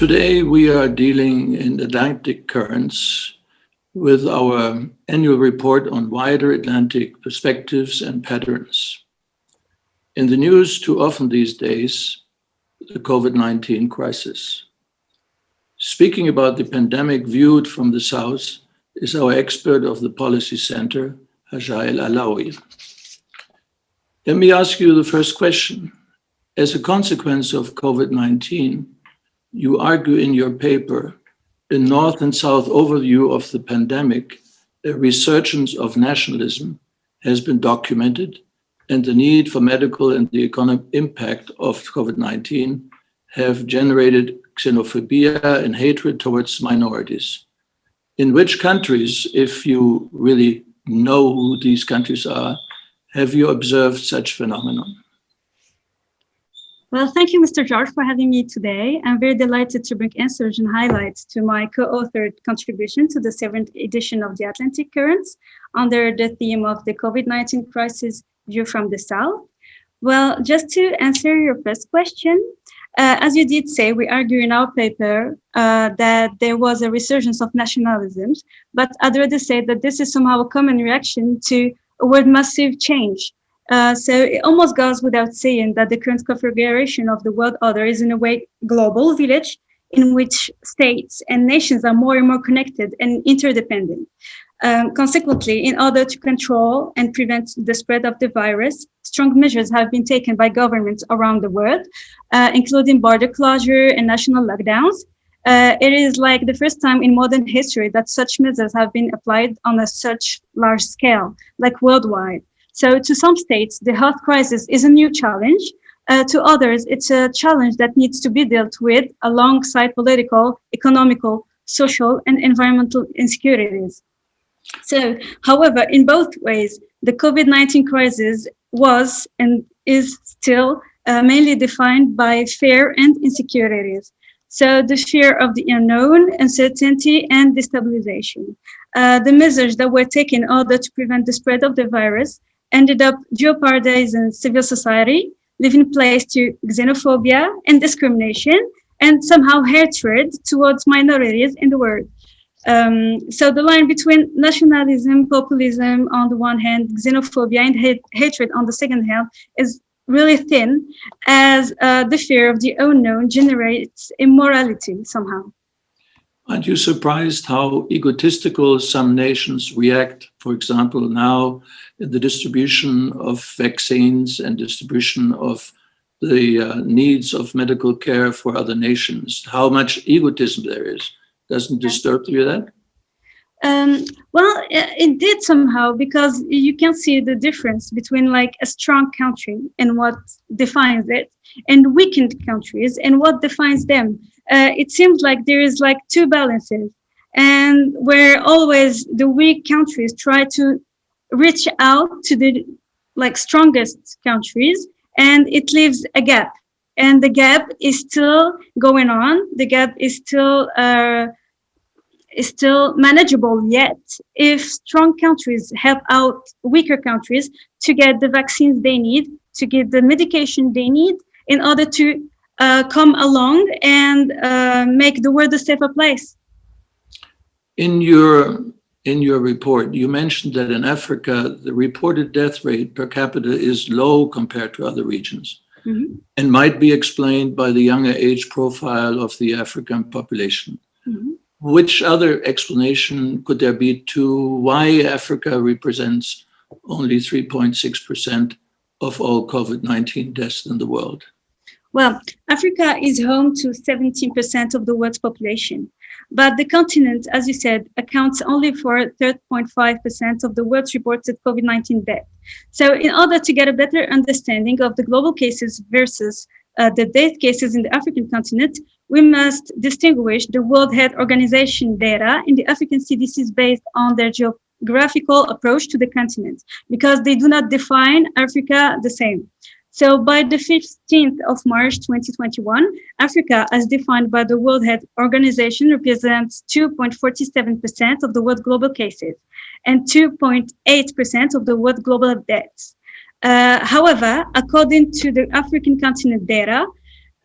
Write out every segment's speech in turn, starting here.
Today we are dealing in Atlantic currents with our annual report on wider Atlantic perspectives and patterns. In the news too often these days, the COVID-19 crisis. Speaking about the pandemic viewed from the South is our expert of the Policy Center, Hajar El Alaoui. Let me ask you the first question. As a consequence of COVID-19, you argue in your paper, a North and South overview of the pandemic, a resurgence of nationalism has been documented, and the need for medical and the economic impact of COVID-19 have generated xenophobia and hatred towards minorities. In which countries, if you really know who these countries are, have you observed such phenomenon? Well, thank you, Mr. George, for having me today. I'm very delighted to bring answers and highlights to my co-authored contribution to the 7th edition of the Atlantic Currents under the theme of the COVID-19 crisis view from the South. Well, just to answer your first question, as you did say, we argue in our paper that there was a resurgence of nationalisms, but I'd rather say that this is somehow a common reaction to a word massive change. So it almost goes without saying that the current configuration of the world order is in a way global village in which states and nations are more and more connected and interdependent. Consequently, in order to control and prevent the spread of the virus, strong measures have been taken by governments around the world, including border closure and national lockdowns. It is like the first time in modern history that such measures have been applied on a such large scale, like worldwide. So to some states, the health crisis is a new challenge. To others, it's a challenge that needs to be dealt with alongside political, economical, social, and environmental insecurities. So, however, in both ways, the COVID-19 crisis was and is still mainly defined by fear and insecurities. So the fear of the unknown, uncertainty, and destabilization. The measures that were taken in order to prevent the spread of the virus ended up jeopardizing civil society, leaving place to xenophobia and discrimination, and somehow hatred towards minorities in the world. So the line between nationalism, populism on the one hand, xenophobia and hatred on the second hand is really thin, as the fear of the unknown generates immorality somehow. Aren't you surprised how egotistical some nations react, for example, now in the distribution of vaccines and distribution of the needs of medical care for other nations? How much egotism there is. Doesn't disturb you that? Well, it did somehow, because you can see the difference between like a strong country and what defines it, and weakened countries and what defines them. It seems like there is like two balances, and where always the weak countries try to reach out to the like strongest countries, and it leaves a gap, and the gap is still going on. The gap is still manageable yet if strong countries help out weaker countries to get the vaccines they need, to get the medication they need in order to come along and make the world a safer place. In your report, you mentioned that in Africa, the reported death rate per capita is low compared to other regions, mm-hmm. and might be explained by the younger age profile of the African population. Mm-hmm. Which other explanation could there be to why Africa represents only 3.6% of all COVID-19 deaths in the world? Well, Africa is home to 17% of the world's population, but the continent, as you said, accounts only for 3.5% of the world's reported COVID-19 deaths. So in order to get a better understanding of the global cases versus the death cases in the African continent, we must distinguish the World Health Organization data in the African CDCs based on their geographical approach to the continent, because they do not define Africa the same. So by the 15th of March 2021, Africa, as defined by the World Health Organization, represents 2.47% of the world global cases and 2.8% of the world global deaths. However, according to the African continent data,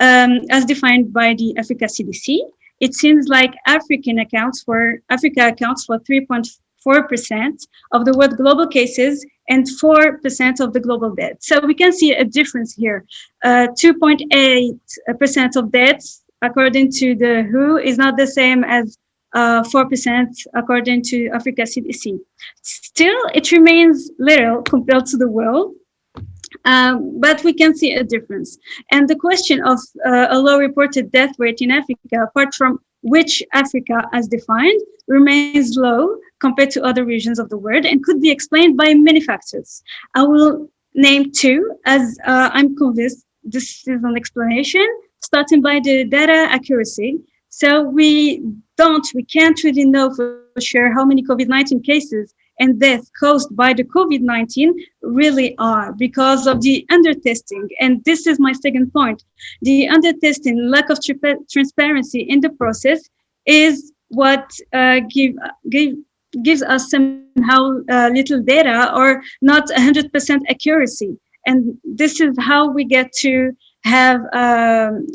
as defined by the Africa CDC. It seems like Africa accounts for 3.4% of the world global cases and 4% of the global deaths. So we can see a difference here. 2.8% of deaths, according to the WHO, is not the same as 4% according to Africa CDC. Still, it remains little compared to the world. But we can see a difference. And the question of a low reported death rate in Africa, apart from which Africa as defined, remains low compared to other regions of the world and could be explained by many factors. I will name two, as I'm convinced this is an explanation, starting by the data accuracy. So we can't really know for sure how many COVID-19 cases and deaths caused by the COVID-19 really are because of the under-testing. And this is my second point. The under-testing, lack of transparency in the process is what gives us somehow little data or not 100% accuracy. And this is how we get to have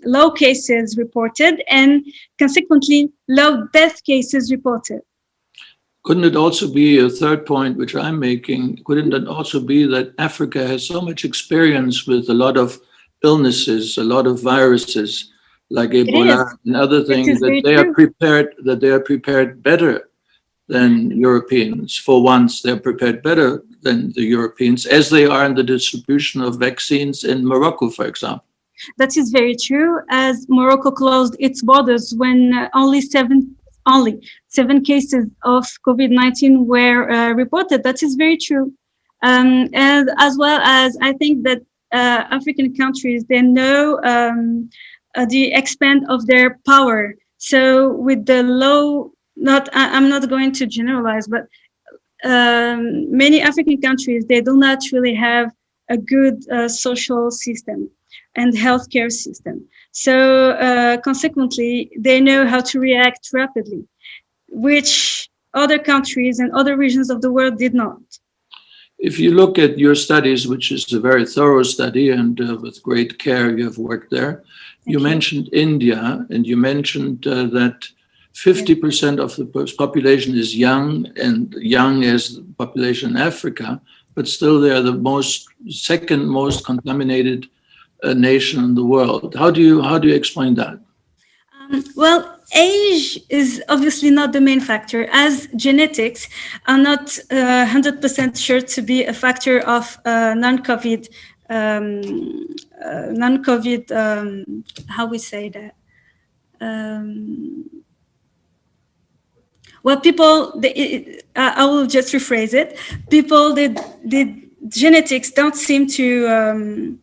low cases reported and consequently low death cases reported. Couldn't it also be a third point, which I'm making, couldn't it also be that Africa has so much experience with a lot of illnesses, a lot of viruses, like Ebola and other things, that they are prepared better than Europeans. For once, they're prepared better than the Europeans, as they are in the distribution of vaccines in Morocco, for example. That is very true, as Morocco closed its borders when only seven cases of COVID-19 were reported. That is very true. And as well as I think that African countries, they know the extent of their power. So with the low, I'm not going to generalize, but many African countries, they do not really have a good social system and healthcare system. So consequently, they know how to react rapidly, which other countries and other regions of the world did not. If you look at your studies, which is a very thorough study and with great care you have worked there, you mentioned India, and you mentioned that 50% of the population is young, and young as the population in Africa, but still they are the second most contaminated nation in the world. How do you explain that? Well, age is obviously not the main factor, as genetics are not 100% sure to be a factor of non-COVID. How we say that? Well, I will just rephrase it. People, the genetics don't seem to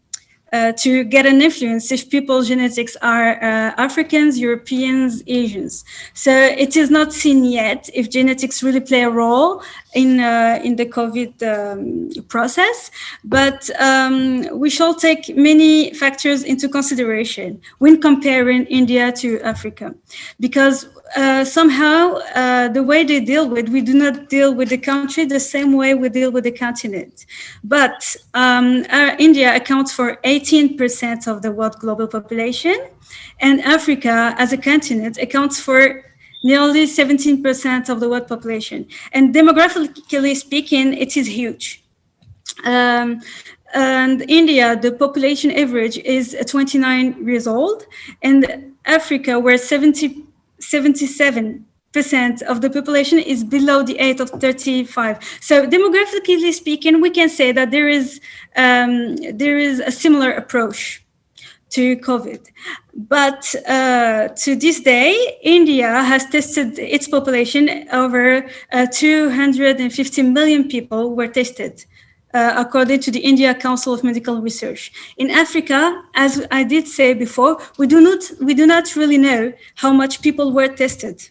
get an influence if people's genetics are Africans, Europeans, Asians. So it is not seen yet if genetics really play a role in the COVID process, but we shall take many factors into consideration when comparing India to Africa, because somehow the way we do not deal with the country the same way we deal with the continent. But India accounts for 18% of the world global population, and Africa as a continent accounts for nearly 17% of the world population. And demographically speaking, it is huge. And India, the population average is 29 years old, and Africa, where 77% of the population is below the age of 35. So demographically speaking, we can say that there is a similar approach to COVID. But to this day, India has tested its population. Over 250 million people were tested, according to the India Council of Medical Research. In Africa, as I did say before, we do not really know how much people were tested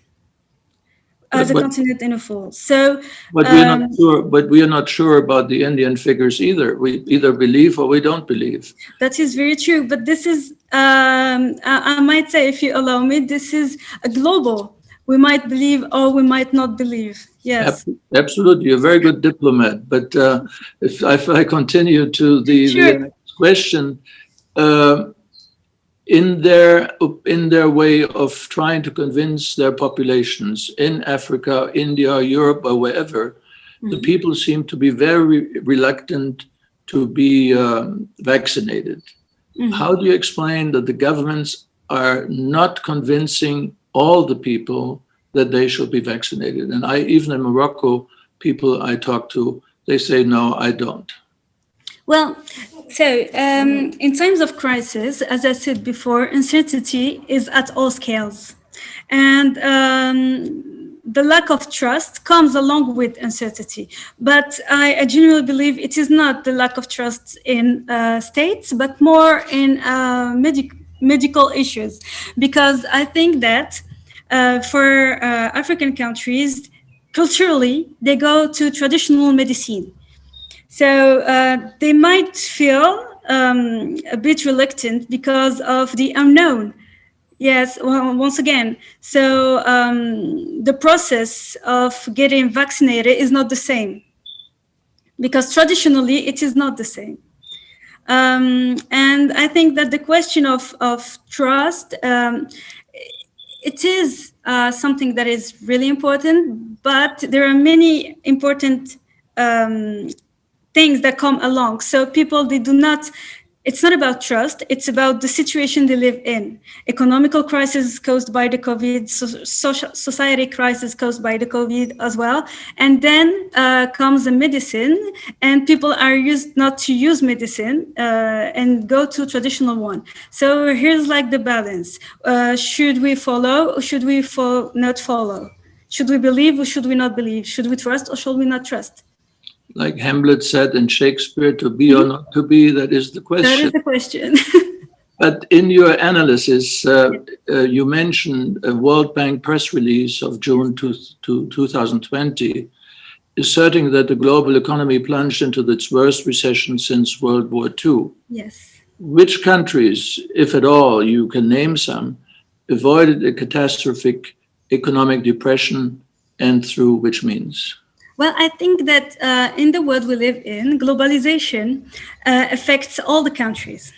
as a continent in a full. So, but we are not sure about the Indian figures either. We either believe or we don't believe. That is very true. But this is, I might say, if you allow me, this is a global. We might believe or we might not believe. Yes. Absolutely. You're a very good diplomat. But if I continue to the next question, in their way of trying to convince their populations in Africa, India, Europe, or wherever, the people seem to be very reluctant to be vaccinated. How do you explain that the governments are not convincing all the people that they should be vaccinated? And even in Morocco, people I talk to, they say, no, I don't. Well, so in times of crisis, as I said before, uncertainty is at all scales. And the lack of trust comes along with uncertainty. But I genuinely believe it is not the lack of trust in states, but more in medical issues. Because I think that for African countries, culturally, they go to traditional medicine. So they might feel a bit reluctant because of the unknown. Yes, well, once again, so the process of getting vaccinated is not the same because traditionally it is not the same. And I think that the question of trust, it is something that is really important, but there are many important things that come along. So people, they do not, it's not about trust, it's about the situation they live in. Economical crisis caused by the COVID, society crisis caused by the COVID as well. And then comes the medicine, and people are used not to use medicine and go to traditional one. So here's like the balance. Should we follow or should we not follow? Should we believe or should we not believe? Should we trust or should we not trust? Like Hamlet said in Shakespeare, to be or not to be, that is the question. That is the question. But in your analysis, you mentioned a World Bank press release of June 2020, asserting that the global economy plunged into its worst recession since World War II. Yes. Which countries, if at all, you can name some, avoided a catastrophic economic depression, and through which means? Well, I think that in the world we live in, globalization affects all the countries.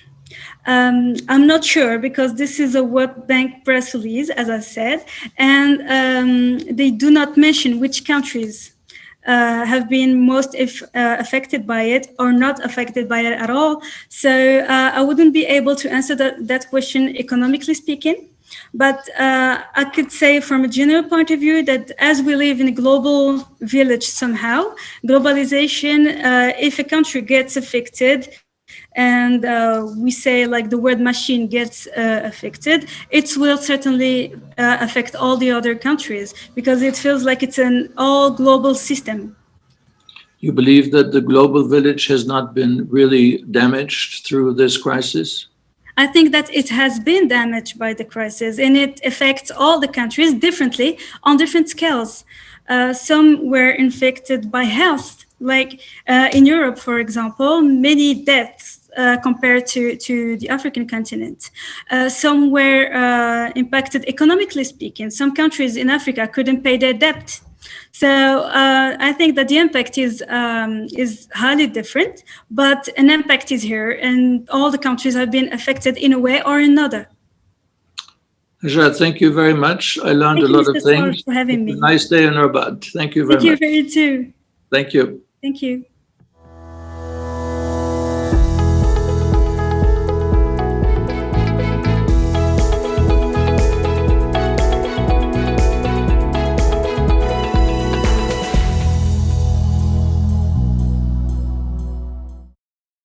I'm not sure because this is a World Bank press release, as I said, and they do not mention which countries have been most affected by it or not affected by it at all. So I wouldn't be able to answer that question economically speaking. But I could say from a general point of view that as we live in a global village somehow, globalization, if a country gets affected and we say like the word machine gets affected, it will certainly affect all the other countries because it feels like it's an all global system. You believe that the global village has not been really damaged through this crisis? I think that it has been damaged by the crisis and it affects all the countries differently on different scales. Some were infected by health, like in Europe, for example, many deaths compared to the African continent. Some were impacted economically speaking. Some countries in Africa couldn't pay their debt. So I think that the impact is highly different, but an impact is here, and all the countries have been affected in a way or another. Hajar, thank you very much. I learned a lot of things. Thank you for having me. Nice day in Rabat. Thank you very much. Thank you for you too. Thank you. Thank you.